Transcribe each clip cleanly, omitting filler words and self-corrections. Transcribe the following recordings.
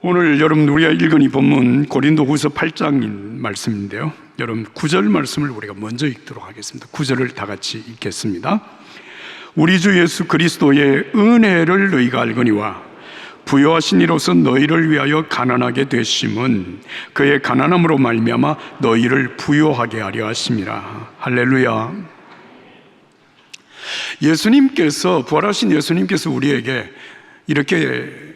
오늘 여러분 우리가 읽은 이 본문 고린도후서 8장인 말씀인데요, 여러분 9절 말씀을 우리가 먼저 읽도록 하겠습니다. 9절을 다 같이 읽겠습니다. 우리 주 예수 그리스도의 은혜를 너희가 알거니와 부요하신 이로서 너희를 위하여 가난하게 되심은 그의 가난함으로 말미암아 너희를 부요하게 하려 하심이라. 할렐루야. 예수님께서, 부활하신 예수님께서 우리에게 이렇게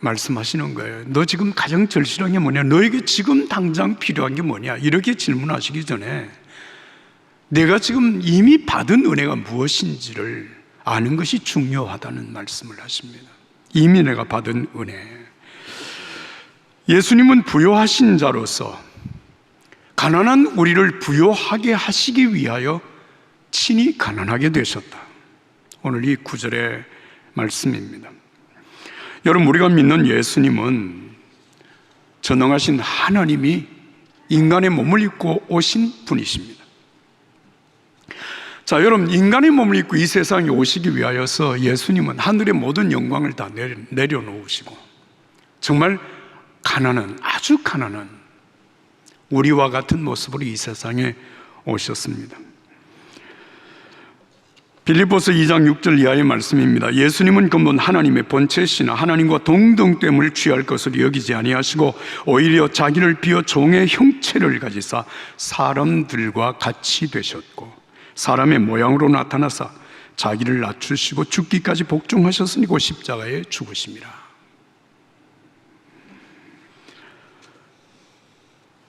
말씀하시는 거예요. 너 지금 가장 절실한 게 뭐냐? 너에게 지금 당장 필요한 게 뭐냐? 이렇게 질문하시기 전에 내가 지금 이미 받은 은혜가 무엇인지를 아는 것이 중요하다는 말씀을 하십니다. 이미 내가 받은 은혜. 예수님은 부요하신 자로서 가난한 우리를 부요하게 하시기 위하여 친히 가난하게 되셨다. 오늘 이 9절의 말씀입니다. 여러분, 우리가 믿는 예수님은 전능하신 하나님이 인간의 몸을 입고 오신 분이십니다. 자, 여러분, 인간의 몸을 입고 이 세상에 오시기 위하여서 예수님은 하늘의 모든 영광을 다 내려놓으시고 정말 가난한, 아주 가난한 우리와 같은 모습으로 이 세상에 오셨습니다. 빌립보서 2장 6절 이하의 말씀입니다. 예수님은 근본 하나님의 본체시나 하나님과 동등됨을 취할 것으로 여기지 아니하시고 오히려 자기를 비어 종의 형체를 가지사 사람들과 같이 되셨고 사람의 모양으로 나타나사 자기를 낮추시고 죽기까지 복종하셨으니 곧 십자가에 죽으심이라.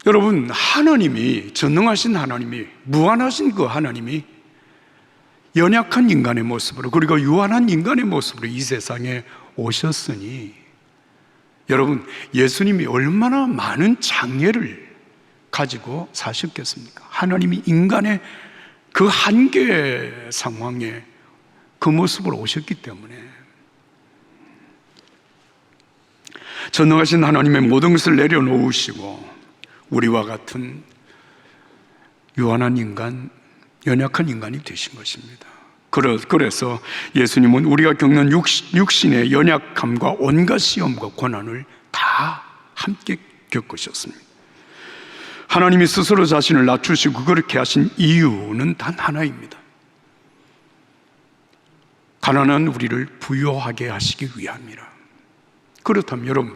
여러분, 하나님이, 전능하신 하나님이, 무한하신 그 하나님이 연약한 인간의 모습으로, 그리고 유한한 인간의 모습으로 이 세상에 오셨으니 여러분, 예수님이 얼마나 많은 장애를 가지고 사셨겠습니까? 하나님이 인간의 그 한계 상황에 그 모습으로 오셨기 때문에 전능하신 하나님의 모든 것을 내려놓으시고 우리와 같은 유한한 인간, 연약한 인간이 되신 것입니다. 그래서 예수님은 우리가 겪는 육신의 연약함과 온갖 시험과 고난을 다 함께 겪으셨습니다. 하나님이 스스로 자신을 낮추시고 그렇게 하신 이유는 단 하나입니다. 가난한 우리를 부요하게 하시기 위함이라. 그렇다면 여러분,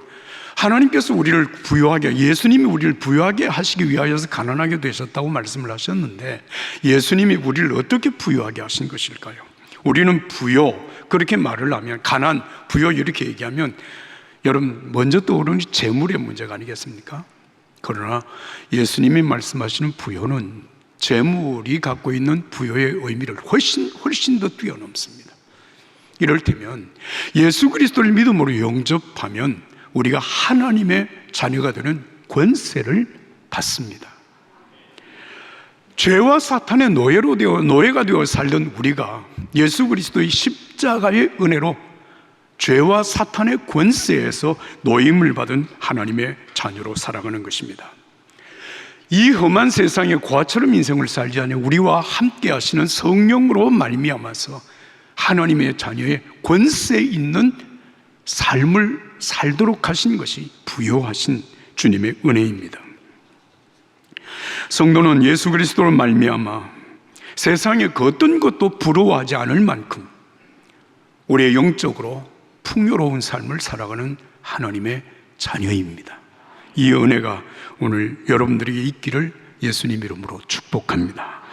하나님께서 우리를 부요하게, 예수님이 우리를 부요하게 하시기 위하여서 가난하게 되셨다고 말씀을 하셨는데 예수님이 우리를 어떻게 부요하게 하신 것일까요? 우리는 부요, 그렇게 말을 하면, 가난, 부요 이렇게 얘기하면 여러분 먼저 떠오르는 재물의 문제가 아니겠습니까? 그러나 예수님이 말씀하시는 부요는 재물이 갖고 있는 부요의 의미를 훨씬 더 뛰어넘습니다. 이럴테면 예수 그리스도를 믿음으로 영접하면 우리가 하나님의 자녀가 되는 권세를 받습니다. 죄와 사탄의 노예가 되어 살던 우리가 예수 그리스도의 십자가의 은혜로 죄와 사탄의 권세에서 노임을 받은 하나님의 자녀로 살아가는 것입니다. 이 험한 세상에 고아처럼 인생을 살지 않아 우리와 함께 하시는 성령으로 말미암아서 하나님의 자녀의 권세 있는 삶을 살도록 하신 것이 부요하신 주님의 은혜입니다. 성도는 예수 그리스도로 말미암아 세상의 그 어떤 것도 부러워하지 않을 만큼 우리의 영적으로 풍요로운 삶을 살아가는 하나님의 자녀입니다. 이 은혜가 오늘 여러분들에게 있기를 예수님 이름으로 축복합니다.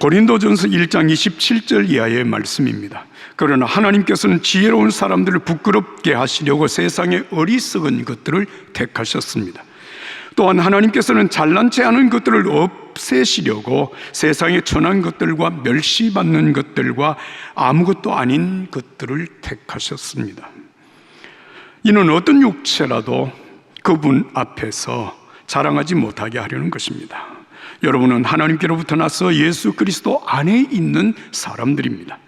고린도전서 1장 27절 이하의 말씀입니다. 그러나 하나님께서는 지혜로운 사람들을 부끄럽게 하시려고 세상의 어리석은 것들을 택하셨습니다. 또한 하나님께서는 잘난치 않은 것들을 없애시려고 세상의 천한 것들과 멸시받는 것들과 아무것도 아닌 것들을 택하셨습니다. 이는 어떤 육체라도 그분 앞에서 자랑하지 못하게 하려는 것입니다. 여러분은 하나님께로부터 나서 예수 그리스도 안에 있는 사람들입니다.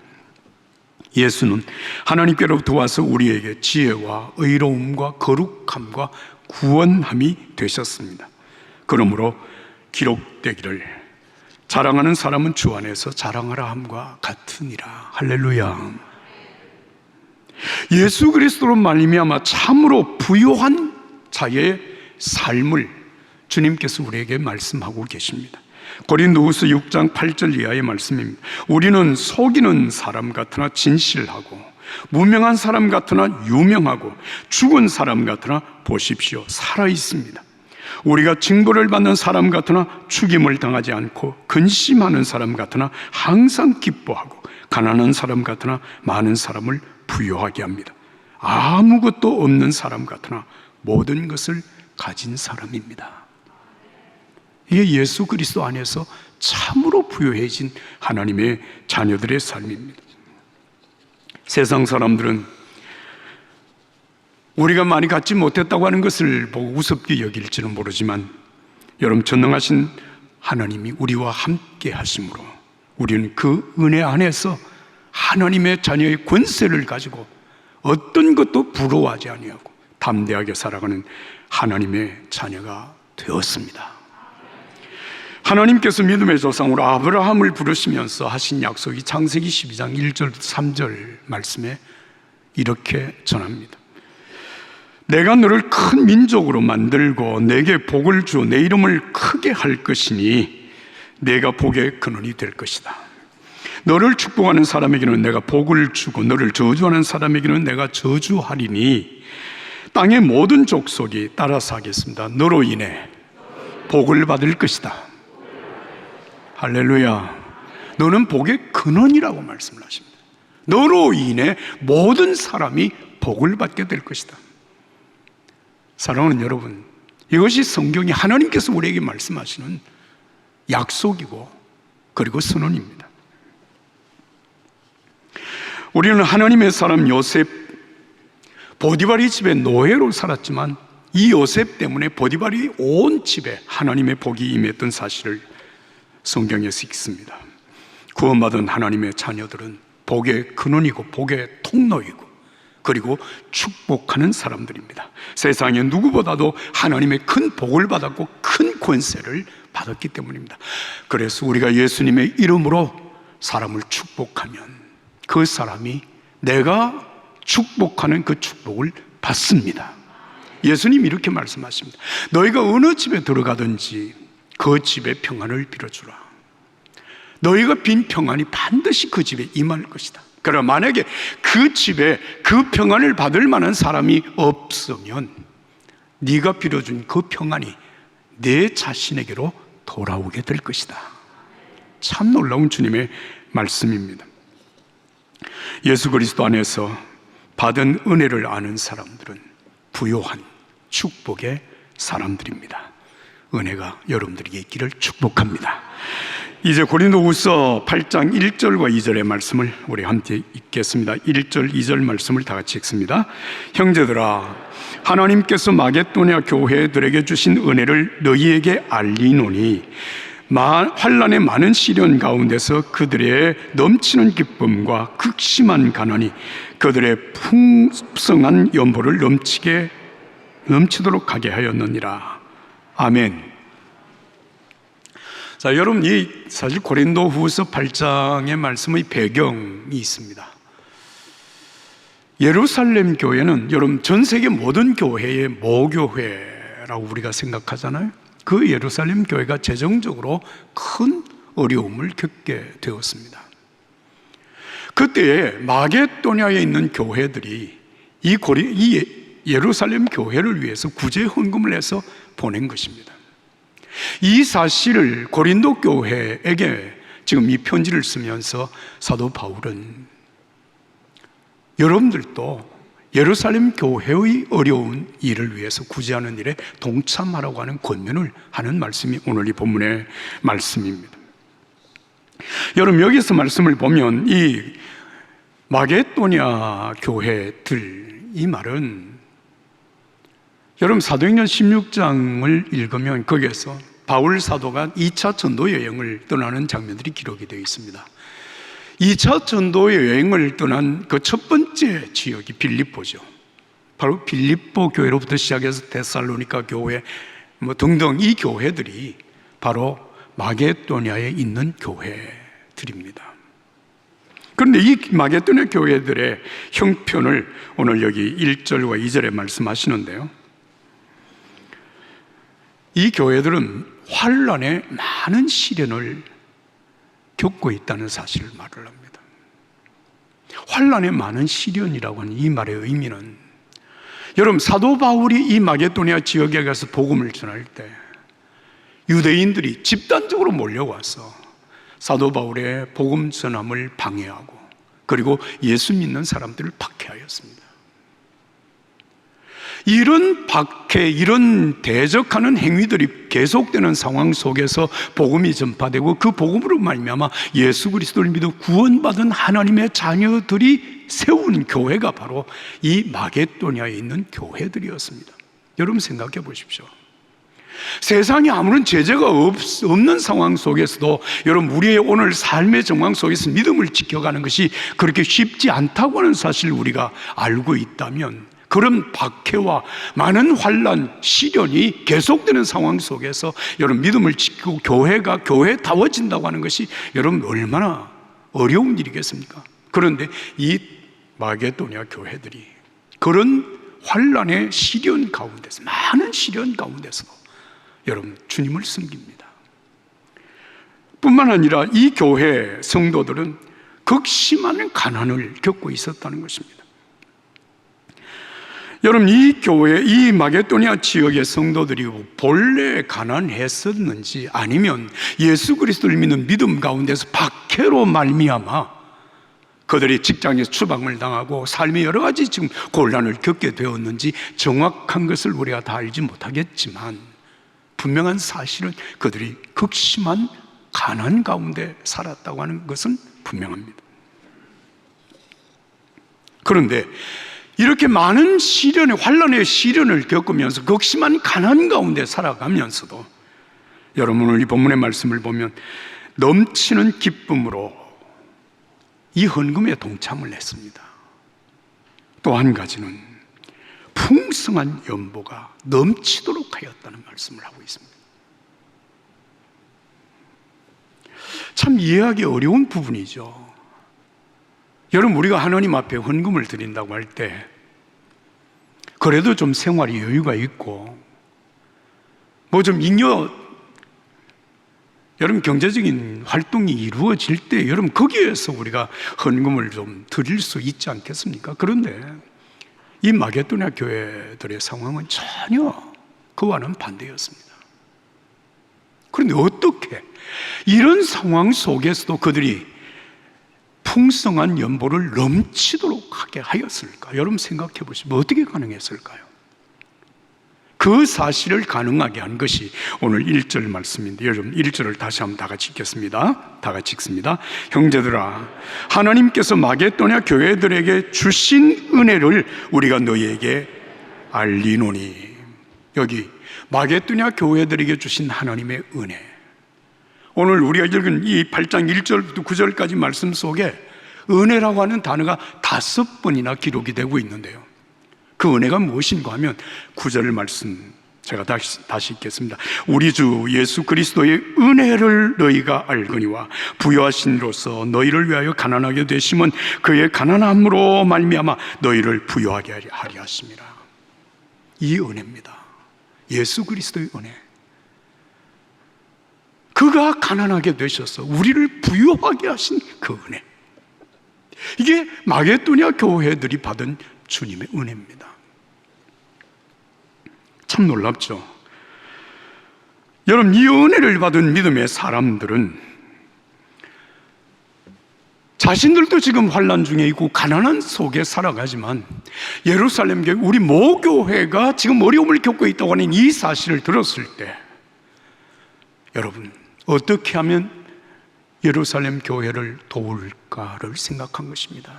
예수는 하나님께로부터 와서 우리에게 지혜와 의로움과 거룩함과 구원함이 되셨습니다. 그러므로 기록되기를 자랑하는 사람은 주 안에서 자랑하라 함과 같으니라. 할렐루야. 예수 그리스도로 말미암아 참으로 부요한 자기의 삶을 주님께서 우리에게 말씀하고 계십니다. 고린도후서 6장 8절 이하의 말씀입니다. 우리는 속이는 사람 같으나 진실하고, 무명한 사람 같으나 유명하고, 죽은 사람 같으나 보십시오, 살아 있습니다. 우리가 징벌을 받는 사람 같으나 죽임을 당하지 않고, 근심하는 사람 같으나 항상 기뻐하고, 가난한 사람 같으나 많은 사람을 부유하게 합니다. 아무것도 없는 사람 같으나 모든 것을 가진 사람입니다. 이게 예수 그리스도 안에서 참으로 부유해진 하나님의 자녀들의 삶입니다. 세상 사람들은 우리가 많이 갖지 못했다고 하는 것을 보고 우습게 여길지는 모르지만, 여러분, 전능하신 하나님이 우리와 함께 하심으로 우리는 그 은혜 안에서 하나님의 자녀의 권세를 가지고 어떤 것도 부러워하지 아니하고 담대하게 살아가는 하나님의 자녀가 되었습니다. 하나님께서 믿음의 조상으로 아브라함을 부르시면서 하신 약속이 창세기 12장 1절 3절 말씀에 이렇게 전합니다. 내가 너를 큰 민족으로 만들고 내게 복을 주어 내 이름을 크게 할 것이니 내가 복의 근원이 될 것이다. 너를 축복하는 사람에게는 내가 복을 주고 너를 저주하는 사람에게는 내가 저주하리니 땅의 모든 족속이 따라서 하겠습니다. 너로 인해 복을 받을 것이다. 할렐루야. 너는 복의 근원이라고 말씀을 하십니다. 너로 인해 모든 사람이 복을 받게 될 것이다. 사랑하는 여러분, 이것이 성경이 하나님께서 우리에게 말씀하시는 약속이고 그리고 선언입니다. 우리는 하나님의 사람 요셉, 보디발의 집에 노예로 살았지만 이 요셉 때문에 보디발이 온 집에 하나님의 복이 임했던 사실을 성경에서 읽습니다. 구원받은 하나님의 자녀들은 복의 근원이고 복의 통로이고 그리고 축복하는 사람들입니다. 세상에 누구보다도 하나님의 큰 복을 받았고 큰 권세를 받았기 때문입니다. 그래서 우리가 예수님의 이름으로 사람을 축복하면 그 사람이 내가 축복하는 그 축복을 받습니다. 예수님이 이렇게 말씀하십니다. 너희가 어느 집에 들어가든지 그 집에 평안을 빌어주라. 너희가 빈 평안이 반드시 그 집에 임할 것이다. 그러나 만약에 그 집에 그 평안을 받을 만한 사람이 없으면 네가 빌어준 그 평안이 내 자신에게로 돌아오게 될 것이다. 참 놀라운 주님의 말씀입니다. 예수 그리스도 안에서 받은 은혜를 아는 사람들은 부요한 축복의 사람들입니다. 은혜가 여러분들에게 있기를 축복합니다. 이제 고린도후서 8장 1절과 2절의 말씀을 우리 함께 읽겠습니다. 1절, 2절 말씀을 다 같이 읽습니다. 형제들아, 하나님께서 마게도냐 교회들에게 주신 은혜를 너희에게 알리노니 환난의 많은 시련 가운데서 그들의 넘치는 기쁨과 극심한 가난이 그들의 풍성한 연보를 넘치도록 하게 하였느니라. 아멘. 자, 여러분, 이 사실 고린도후서 8장의 말씀의 배경이 있습니다. 예루살렘 교회는 여러분 전 세계 모든 교회의 모교회라고 우리가 생각하잖아요. 그 예루살렘 교회가 재정적으로 큰 어려움을 겪게 되었습니다. 그때에 마게도냐에 있는 교회들이 이 예루살렘 교회를 위해서 구제 헌금을 해서 보낸 것입니다. 이 사실을 고린도 교회에게 지금 이 편지를 쓰면서 사도 바울은 여러분들도 예루살렘 교회의 어려운 일을 위해서 구제하는 일에 동참하라고 하는 권면을 하는 말씀이 오늘 이 본문의 말씀입니다. 여러분, 여기서 말씀을 보면 이 마게도냐 교회들, 이 말은 여러분 사도행전 16장을 읽으면 거기에서 바울 사도가 2차 전도 여행을 떠나는 장면들이 기록이 되어 있습니다. 2차 전도 여행을 떠난 그 첫 번째 지역이 빌립보죠. 바로 빌립보 교회로부터 시작해서 데살로니가 교회 등등 이 교회들이 바로 마게도냐에 있는 교회들입니다. 그런데 이 마게도냐 교회들의 형편을 오늘 여기 1절과 2절에 말씀하시는데요. 이 교회들은 환란에 많은 시련을 겪고 있다는 사실을 말을 합니다. 환란에 많은 시련이라고 하는 이 말의 의미는, 여러분, 사도 바울이 이 마게도니아 지역에 가서 복음을 전할 때 유대인들이 집단적으로 몰려와서 사도 바울의 복음 전함을 방해하고 그리고 예수 믿는 사람들을 박해하였습니다. 이런 박해, 이런 대적하는 행위들이 계속되는 상황 속에서 복음이 전파되고 그 복음으로 말미암아 예수 그리스도를 믿어 구원받은 하나님의 자녀들이 세운 교회가 바로 이 마게도니아에 있는 교회들이었습니다. 여러분 생각해 보십시오. 세상에 아무런 제재가 없는 상황 속에서도 여러분, 우리의 오늘 삶의 정황 속에서 믿음을 지켜가는 것이 그렇게 쉽지 않다고 하는 사실을 우리가 알고 있다면, 그런 박해와 많은 환난, 시련이 계속되는 상황 속에서 여러분 믿음을 지키고 교회가 교회다워진다고 하는 것이 여러분 얼마나 어려운 일이겠습니까? 그런데 이 마게도니아 교회들이 그런 환난의 시련 가운데서, 많은 시련 가운데서 여러분 주님을 섬깁니다. 뿐만 아니라 이 교회 성도들은 극심한 가난을 겪고 있었다는 것입니다. 여러분, 이 교회, 이 마게도니아 지역의 성도들이 본래 가난했었는지 아니면 예수 그리스도를 믿는 믿음 가운데서 박해로 말미암아 그들이 직장에서 추방을 당하고 삶의 여러 가지 지금 곤란을 겪게 되었는지 정확한 것을 우리가 다 알지 못하겠지만, 분명한 사실은 그들이 극심한 가난 가운데 살았다고 하는 것은 분명합니다. 그런데 이렇게 많은 시련의, 환난의 시련을 겪으면서 극심한 가난 가운데 살아가면서도 여러분, 오늘 이 본문의 말씀을 보면 넘치는 기쁨으로 이 헌금에 동참을 했습니다. 또 한 가지는 풍성한 연보가 넘치도록 하였다는 말씀을 하고 있습니다. 참 이해하기 어려운 부분이죠. 여러분, 우리가 하나님 앞에 헌금을 드린다고 할 때 그래도 좀 생활이 여유가 있고 뭐 좀 여러분 경제적인 활동이 이루어질 때 여러분 거기에서 우리가 헌금을 좀 드릴 수 있지 않겠습니까? 그런데 이 마게도니아 교회들의 상황은 전혀 그와는 반대였습니다. 그런데 어떻게 이런 상황 속에서도 그들이 풍성한 연보를 넘치도록 하게 하였을까? 여러분 생각해 보시면 어떻게 가능했을까요? 그 사실을 가능하게 한 것이 오늘 1절 말씀인데, 여러분 1절을 다시 한번 다 같이 읽겠습니다. 다 같이 읽습니다. 형제들아, 하나님께서 마게도니아 교회들에게 주신 은혜를 우리가 너희에게 알리노니. 여기 마게도니아 교회들에게 주신 하나님의 은혜, 오늘 우리가 읽은 이 8장 1절부터 9절까지 말씀 속에 은혜라고 하는 단어가 5번이나 기록이 되고 있는데요, 그 은혜가 무엇인가 하면 9절 말씀 제가 다시 읽겠습니다. 우리 주 예수 그리스도의 은혜를 너희가 알거니와 부요하신 이로서 너희를 위하여 가난하게 되심은 그의 가난함으로 말미암아 너희를 부요하게 하리 하심이라. 이 은혜입니다. 예수 그리스도의 은혜. 그가 가난하게 되셔서 우리를 부유하게 하신 그 은혜, 이게 마게도니아 교회들이 받은 주님의 은혜입니다. 참 놀랍죠? 여러분, 이 은혜를 받은 믿음의 사람들은 자신들도 지금 환난 중에 있고 가난한 속에 살아가지만 예루살렘 교회, 우리 모교회가 지금 어려움을 겪고 있다고 하는 이 사실을 들었을 때 여러분, 어떻게 하면 예루살렘 교회를 도울까를 생각한 것입니다.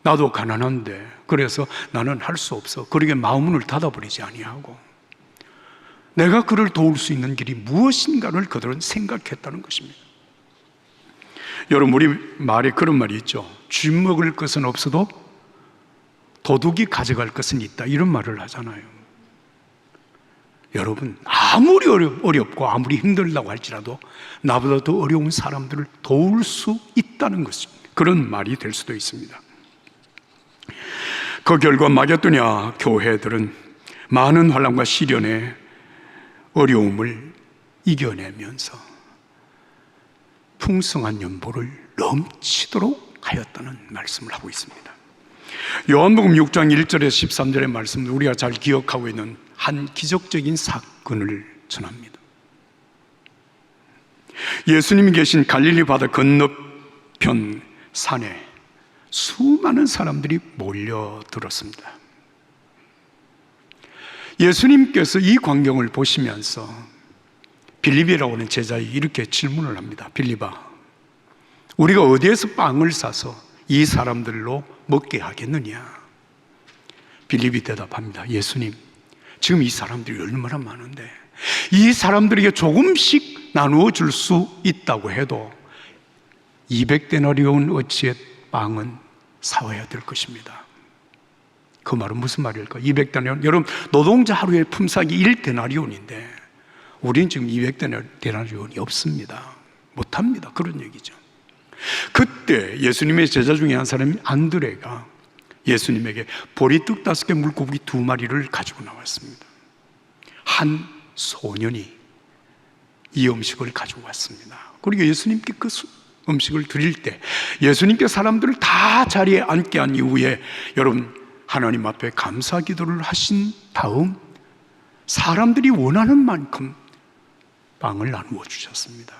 나도 가난한데 그래서 나는 할 수 없어, 그러게 마음문을 닫아버리지 아니하고 내가 그를 도울 수 있는 길이 무엇인가를 그들은 생각했다는 것입니다. 여러분, 우리 말에 그런 말이 있죠. 쥐 먹을 것은 없어도 도둑이 가져갈 것은 있다, 이런 말을 하잖아요. 여러분, 아무리 어렵고 아무리 힘들다고 할지라도 나보다 더 어려운 사람들을 도울 수 있다는 것입니다. 그런 말이 될 수도 있습니다. 그 결과 마게도니아 교회들은 많은 환난과 시련의 어려움을 이겨내면서 풍성한 연보를 넘치도록 하였다는 말씀을 하고 있습니다. 요한복음 6장 1절에서 13절의 말씀을 우리가 잘 기억하고 있는 한 기적적인 사건을 전합니다. 예수님이 계신 갈릴리 바다 건너편 산에 수많은 사람들이 몰려들었습니다. 예수님께서 이 광경을 보시면서 빌립이라고 하는 제자에게 이렇게 질문을 합니다. 빌립아, 우리가 어디에서 빵을 사서 이 사람들로 먹게 하겠느냐? 빌립이 대답합니다. 예수님, 지금 이 사람들이 얼마나 많은데 이 사람들에게 조금씩 나누어 줄 수 있다고 해도 200데나리온 어치의 빵은 사와야 될 것입니다. 그 말은 무슨 말일까? 200데나리온, 여러분 노동자 하루에 품삯이 1데나리온인데 우리는 지금 200데나리온이 없습니다. 못합니다. 그런 얘기죠. 그때 예수님의 제자 중에 한 사람이 안드레가 예수님에게 보리떡 5개, 물고기 2마리를 가지고 나왔습니다. 한 소년이 이 음식을 가지고 왔습니다. 그리고 예수님께 그 음식을 드릴 때 예수님께 사람들을 다 자리에 앉게 한 이후에 여러분 하나님 앞에 감사 기도를 하신 다음 사람들이 원하는 만큼 빵을 나누어 주셨습니다.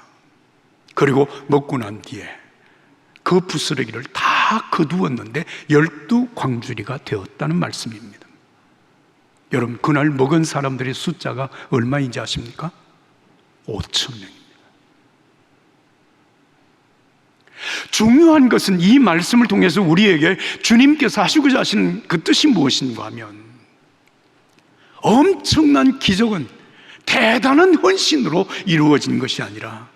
그리고 먹고 난 뒤에 그 부스러기를 다 거두었는데 12광주리가 되었다는 말씀입니다. 여러분 그날 먹은 사람들의 숫자가 얼마인지 아십니까? 5,000명입니다. 중요한 것은 이 말씀을 통해서 우리에게 주님께서 하시고자 하시는 그 뜻이 무엇인가 하면 엄청난 기적은 대단한 헌신으로 이루어진 것이 아니라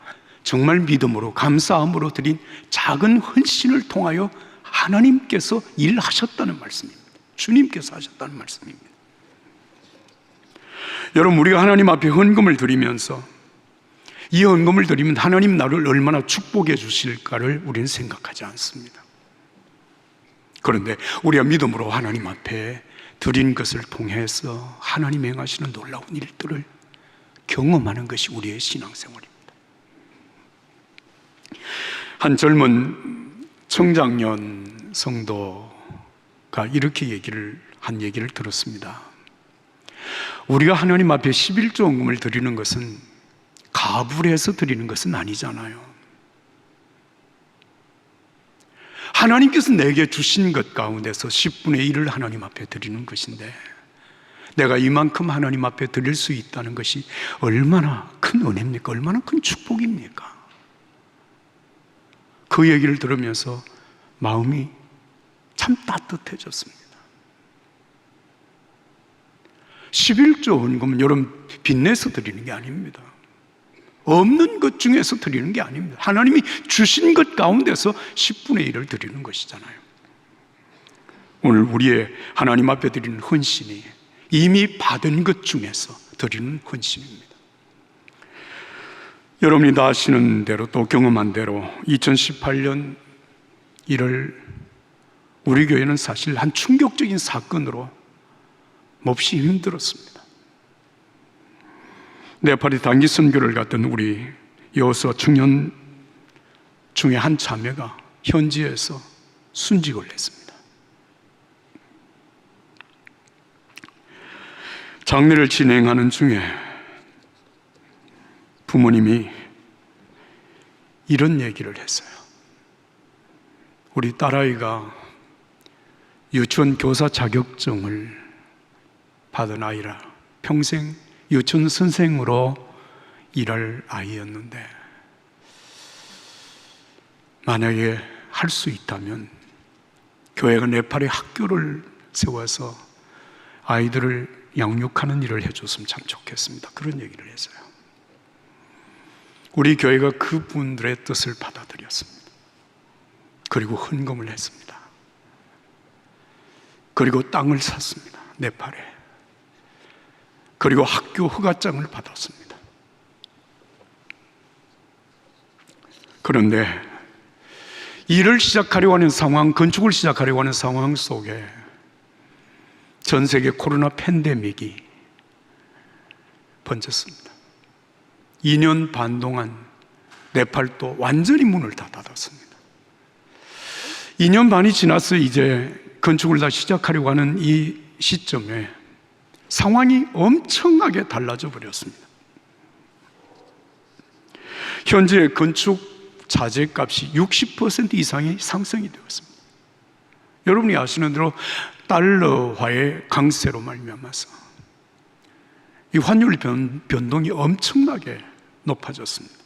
정말 믿음으로 감사함으로 드린 작은 헌신을 통하여 하나님께서 일하셨다는 말씀입니다. 주님께서 하셨다는 말씀입니다. 여러분 우리가 하나님 앞에 헌금을 드리면서 이 헌금을 드리면 하나님 나를 얼마나 축복해 주실까를 우리는 생각하지 않습니다. 그런데 우리가 믿음으로 하나님 앞에 드린 것을 통해서 하나님 행하시는 놀라운 일들을 경험하는 것이 우리의 신앙생활입니다. 한 젊은 청장년 성도가 이렇게 한 얘기를 들었습니다. 우리가 하나님 앞에 11조 헌금을 드리는 것은 가불 해서 드리는 것은 아니잖아요. 하나님께서 내게 주신 것 가운데서 10분의 1을 하나님 앞에 드리는 것인데 내가 이만큼 하나님 앞에 드릴 수 있다는 것이 얼마나 큰 은혜입니까? 얼마나 큰 축복입니까? 그 얘기를 들으면서 마음이 참 따뜻해졌습니다. 11조 헌금은 여러분 빚내서 드리는 게 아닙니다. 없는 것 중에서 드리는 게 아닙니다. 하나님이 주신 것 가운데서 10분의 1을 드리는 것이잖아요. 오늘 우리의 하나님 앞에 드리는 헌신이 이미 받은 것 중에서 드리는 헌신입니다. 여러분이 다 아시는 대로 또 경험한 대로 2018년 1월 우리 교회는 사실 한 충격적인 사건으로 몹시 힘들었습니다. 네팔에 단기 선교를 갔던 우리 여서 청년 중에 한 자매가 현지에서 순직을 했습니다. 장례를 진행하는 중에 부모님이 이런 얘기를 했어요. 우리 딸아이가 유치원 교사 자격증을 받은 아이라 평생 유치원 선생으로 일할 아이였는데 만약에 할 수 있다면 교회가 네팔에 학교를 세워서 아이들을 양육하는 일을 해줬으면 참 좋겠습니다. 그런 얘기를 했어요. 우리 교회가 그분들의 뜻을 받아들였습니다. 그리고 헌금을 했습니다. 그리고 땅을 샀습니다. 네팔에. 그리고 학교 허가장을 받았습니다. 그런데 일을 시작하려고 하는 상황, 건축을 시작하려고 하는 상황 속에 전 세계 코로나 팬데믹이 번졌습니다. 2년 반 동안 네팔도 완전히 문을 다 닫았습니다. 2년 반이 지나서 이제 건축을 다 시작하려고 하는 이 시점에 상황이 엄청나게 달라져 버렸습니다. 현재 건축 자재값이 60% 이상이 상승이 되었습니다. 여러분이 아시는 대로 달러화의 강세로 말미암아서 이 환율 변동이 엄청나게 높아졌습니다.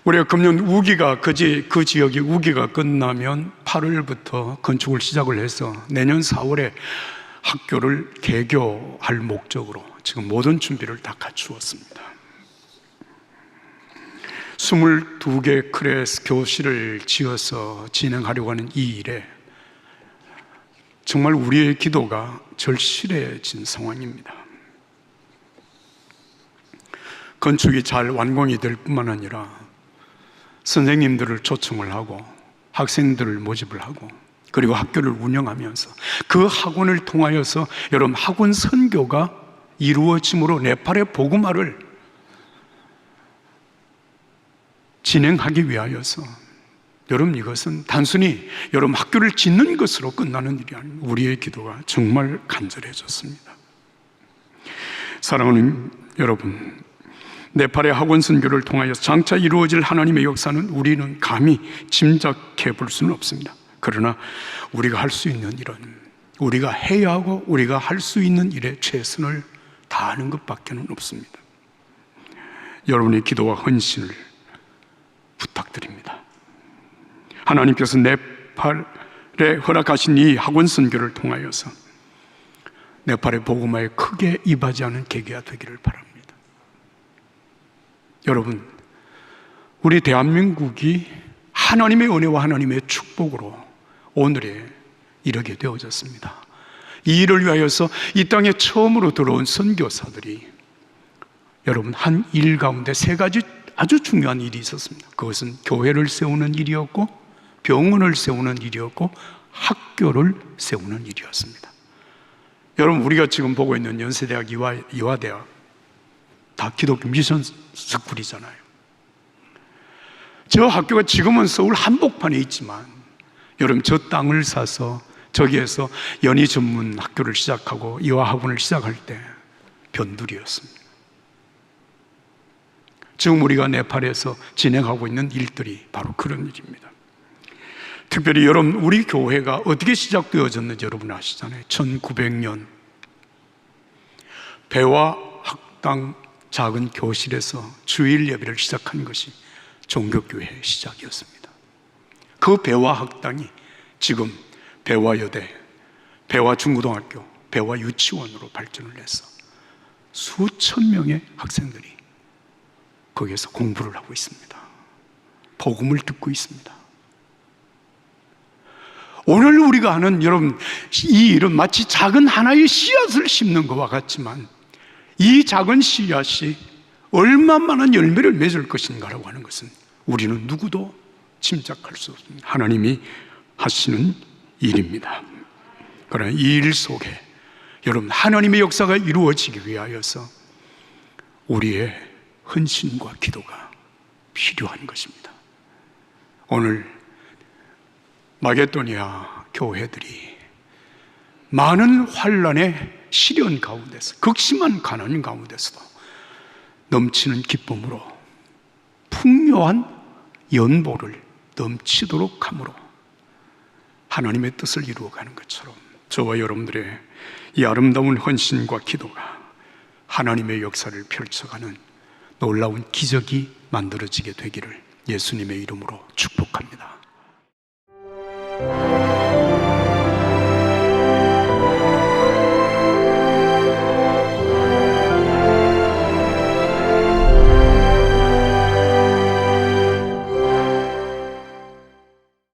우리가 금년 우기가 그 지역이 우기가 끝나면 8월부터 건축을 시작을 해서 내년 4월에 학교를 개교할 목적으로 지금 모든 준비를 다 갖추었습니다. 22개 클래스 교실을 지어서 진행하려고 하는 이 일에 정말 우리의 기도가 절실해진 상황입니다. 건축이 잘 완공이 될 뿐만 아니라 선생님들을 초청을 하고 학생들을 모집을 하고 그리고 학교를 운영하면서 그 학원을 통하여서 여러분 학원 선교가 이루어짐으로 네팔의 복음화를 진행하기 위하여서 여러분 이것은 단순히 여러분 학교를 짓는 것으로 끝나는 일이 아닙니다. 우리의 기도가 정말 간절해졌습니다. 사랑하는 여러분, 네팔의 학원 선교를 통하여 장차 이루어질 하나님의 역사는 우리는 감히 짐작해 볼 수는 없습니다. 그러나 우리가 할 수 있는 일은 우리가 해야 하고 우리가 할 수 있는 일에 최선을 다하는 것밖에는 없습니다. 여러분의 기도와 헌신을 부탁드립니다. 하나님께서 네팔에 허락하신 이 학원 선교를 통하여서 네팔의 복음화에 크게 임하지 계기가 되기를 바랍니다. 여러분, 우리 대한민국이 하나님의 은혜와 하나님의 축복으로 오늘에 이르게 되어졌습니다. 이 일을 위하여서 이 땅에 처음으로 들어온 선교사들이 여러분 한 일 가운데 세 가지 아주 중요한 일이 있었습니다. 그것은 교회를 세우는 일이었고 병원을 세우는 일이었고 학교를 세우는 일이었습니다. 여러분 우리가 지금 보고 있는 연세대학 이화대학 다 기독교 미션 스쿨이잖아요. 저 학교가 지금은 서울 한복판에 있지만 여러분 저 땅을 사서 저기에서 연희 전문 학교를 시작하고 이화학원을 시작할 때 변두리였습니다. 지금 우리가 네팔에서 진행하고 있는 일들이 바로 그런 일입니다. 특별히 여러분 우리 교회가 어떻게 시작되어졌는지 여러분 아시잖아요. 1900년 배화 학당 작은 교실에서 주일 예배를 시작한 것이 종교교회의 시작이었습니다. 그 배화 학당이 지금 배화여대, 배화중고등학교, 배화유치원으로 발전을 해서 수천 명의 학생들이 거기에서 공부를 하고 있습니다. 복음을 듣고 있습니다. 오늘 우리가 하는 여러분 이 일은 마치 작은 하나의 씨앗을 심는 것과 같지만 이 작은 씨앗이 얼마만한 열매를 맺을 것인가라고 하는 것은 우리는 누구도 짐작할 수 없습니다. 하나님이 하시는 일입니다. 그러나 이 일 속에 여러분 하나님의 역사가 이루어지기 위하여서 우리의 헌신과 기도가 필요한 것입니다. 오늘 마게도니아 교회들이 많은 환난의 시련 가운데서 극심한 가난 가운데서도 넘치는 기쁨으로 풍요한 연보를 넘치도록 함으로 하나님의 뜻을 이루어가는 것처럼 저와 여러분들의 이 아름다운 헌신과 기도가 하나님의 역사를 펼쳐가는 놀라운 기적이 만들어지게 되기를 예수님의 이름으로 축복합니다.